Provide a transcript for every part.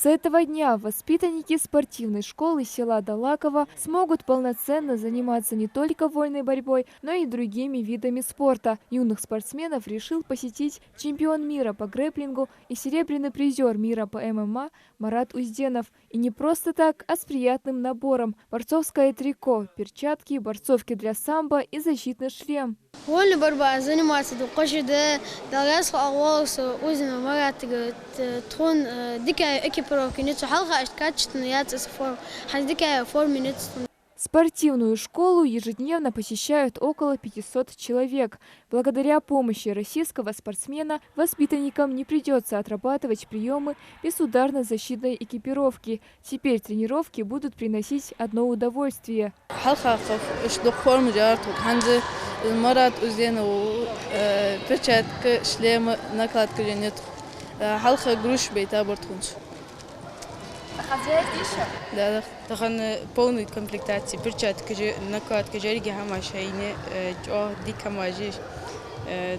С этого дня воспитанники спортивной школы села Далаково смогут полноценно заниматься не только вольной борьбой, но и другими видами спорта. Юных спортсменов решил посетить чемпион мира по грэпплингу и серебряный призер мира по ММА Марат Узденов. И не просто так, а с приятным набором: борцовское трико, перчатки, борцовки для самбо и защитный шлем. Вольная борьба занимается до кожи долгосрочно авалса узина марат тон дикая экипировка не цахалха качественно яйца форм дикая форма не. Спортивную школу ежедневно посещают около 500 человек. Благодаря помощи российского спортсмена воспитанникам не придется отрабатывать приемы без ударно-защитной экипировки. Теперь тренировки будут приносить одно удовольствие. Марат Узденов перчатка, шлем, накладка нет. Халха груш бейта бортхунч. Да, тахан полный комплектации, перчатки, накладка, жарги хамашайне, дика мажиш,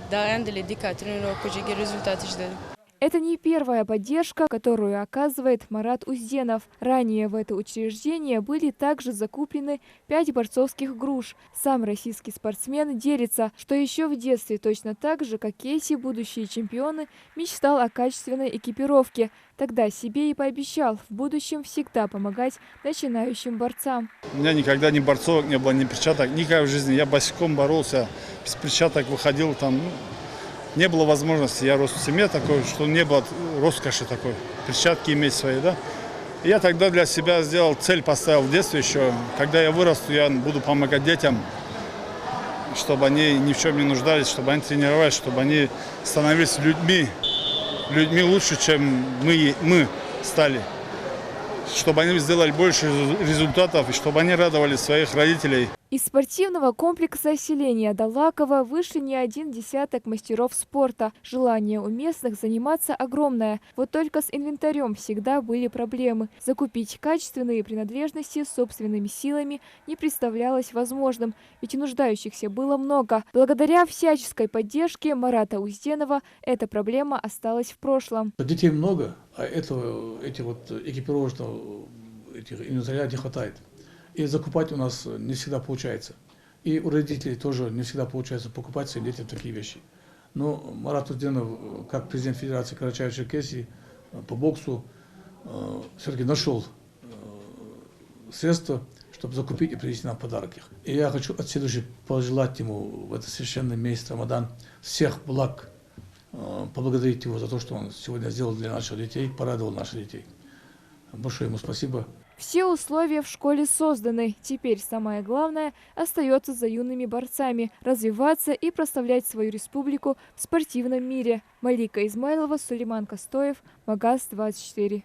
да, андали дика тренировка, жарги результаты ждали. Это не первая поддержка, которую оказывает Марат Узденов. Ранее в это учреждение были также закуплены 5 борцовских груш. Сам российский спортсмен делится, что еще в детстве, точно так же, как и эти будущие чемпионы, мечтал о качественной экипировке. Тогда себе и пообещал в будущем всегда помогать начинающим борцам. У меня никогда ни борцовок не было, ни перчаток. Никогда в жизни. Я босиком боролся, без перчаток выходил там. Не было возможности, я рос в семье такой, что не было роскоши такой, перчатки иметь свои, да. И я тогда для себя сделал цель, поставил в детстве еще, когда я вырасту, я буду помогать детям, чтобы они ни в чем не нуждались, чтобы они тренировались, чтобы они становились людьми лучше, чем мы стали. Чтобы они сделали больше результатов, и чтобы они радовали своих родителей. Из спортивного комплекса селения Далаково вышли не один десяток мастеров спорта. Желание у местных заниматься огромное. Вот только с инвентарем всегда были проблемы. Закупить качественные принадлежности собственными силами не представлялось возможным, ведь нуждающихся было много. Благодаря всяческой поддержке Марата Узденова эта проблема осталась в прошлом. Детей много, а этих экипировочного инвентаря не хватает. И закупать у нас не всегда получается. И у родителей тоже не всегда получается покупать своим детям такие вещи. Но Марат Узденов, как президент Федерации Карачаево-Черкесии по боксу, все-таки нашел средства, чтобы закупить и привезти нам подарок их. И я хочу от всей души пожелать ему в этот священный месяц Рамадан всех благ, поблагодарить его за то, что он сегодня сделал для наших детей, порадовал наших детей. Большое ему спасибо. Все условия в школе созданы. Теперь самое главное остается за юными борцами – развиваться и прославлять свою республику в спортивном мире. Малика Измайлова, Сулейман Костоев, Магаз 24.